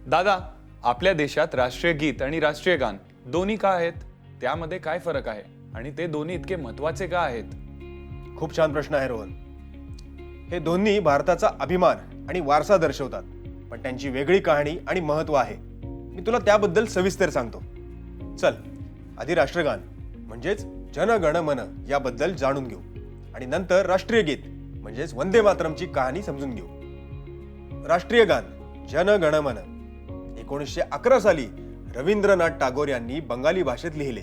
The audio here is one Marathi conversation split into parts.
दादा, आपल्या देशात राष्ट्रीय गीत आणि राष्ट्रीय गान दोन्ही का आहेत? त्यामध्ये काय फरक आहे आणि ते दोन्ही इतके महत्त्वाचे का आहेत? खूप छान प्रश्न आहे रोहन. हे दोन्ही भारताचा अभिमान आणि वारसा दर्शवतात, पण त्यांची वेगळी कहाणी आणि महत्त्व आहे. मी तुला त्याबद्दल सविस्तर सांगतो. चल, आधी राष्ट्रगान म्हणजेच जन गण मन याबद्दल जाणून घेऊ आणि नंतर राष्ट्रीय गीत म्हणजेच वंदे मातरमची कहाणी समजून घेऊ. राष्ट्रीय गान जन गण मन 1911 साली रवींद्रनाथ टागोर यांनी बंगाली भाषेत लिहिले.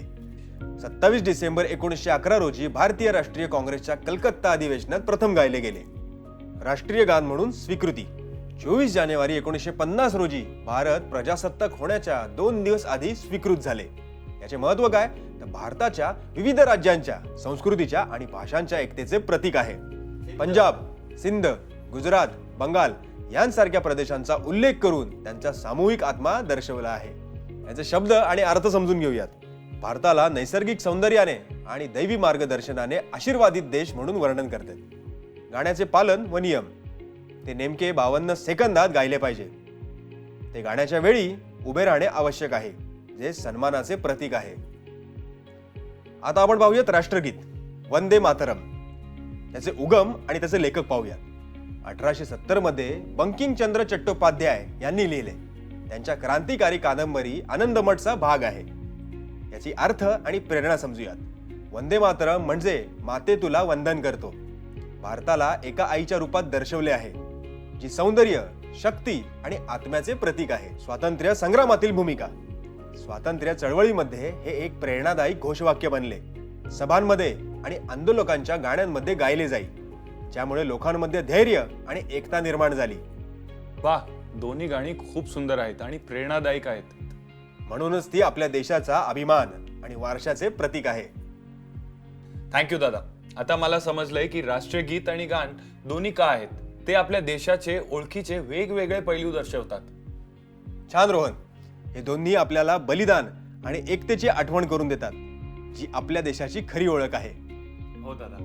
27 डिसेंबर 1911 रोजी भारतीय राष्ट्रीय काँग्रेसच्या कलकत्ता अधिवेशनात प्रथम गायले गेले. राष्ट्रीय गान म्हणून स्वीकृती 24 जानेवारी 1950 रोजी भारत प्रजासत्ताक होण्याच्या 2 दिवस आधी स्वीकृत झाले. याचे महत्त्व काय तर भारताच्या विविध राज्यांच्या संस्कृतीच्या आणि भाषांच्या एकतेचे प्रतीक आहे. पंजाब, सिंध, गुजरात, बंगाल यांसारख्या प्रदेशांचा उल्लेख करून त्यांचा सामूहिक आत्मा दर्शवला आहे. याचे शब्द आणि अर्थ समजून घेऊयात. भारताला नैसर्गिक सौंदर्याने आणि दैवी मार्गदर्शनाने आशीर्वादित देश म्हणून वर्णन करतात. गाण्याचे पालन व नियम ते नेमके 52 सेकंदात गायले पाहिजे. ते गाण्याच्या वेळी उभे राहणे आवश्यक आहे, जे सन्मानाचे प्रतीक आहे. आता आपण पाहूयात राष्ट्रगीत वंदे मातरम. त्याचे उगम आणि त्याचे लेखक पाहूयात. 1870 मध्ये बंकिमचंद्र चट्टोपाध्याय यांनी लिहिले. त्यांच्या क्रांतिकारी कादंबरी आनंदमठचा भाग आहे. याची अर्थ आणि प्रेरणा समजूयात. वंदे मातरम म्हणजे माते तुला वंदन करतो. भारताला एका आईच्या रूपात दर्शवले आहे, जी सौंदर्य, शक्ती आणि आत्म्याचे प्रतीक आहे. स्वातंत्र्य संग्रामातील भूमिका स्वातंत्र्य चळवळीमध्ये हे एक प्रेरणादायी घोषवाक्य बनले. सभांमध्ये आणि आंदोलकांच्या गाण्यांमध्ये गायले जाई, ज्यामुळे लोकांमध्ये धैर्य आणि एकता निर्माण झाली. वाह, दोन्ही गाणी खूप सुंदर आहेत आणि प्रेरणादायक आहेत. म्हणूनच ती आपल्या देशाचा अभिमान आणि वारशाचे प्रतीक आहे. थँक्यू दादा. आता मला समजलंय की राष्ट्रीय गीत आणि गान दोन्ही का आहेत. ते आपल्या देशाचे ओळखीचे वेगवेगळे पैलू दर्शवतात. छान रोहन. हे दोन्ही आपल्याला बलिदान आणि एकतेची आठवण करून देतात, जी आपल्या देशाची खरी ओळख आहे. हो दादा.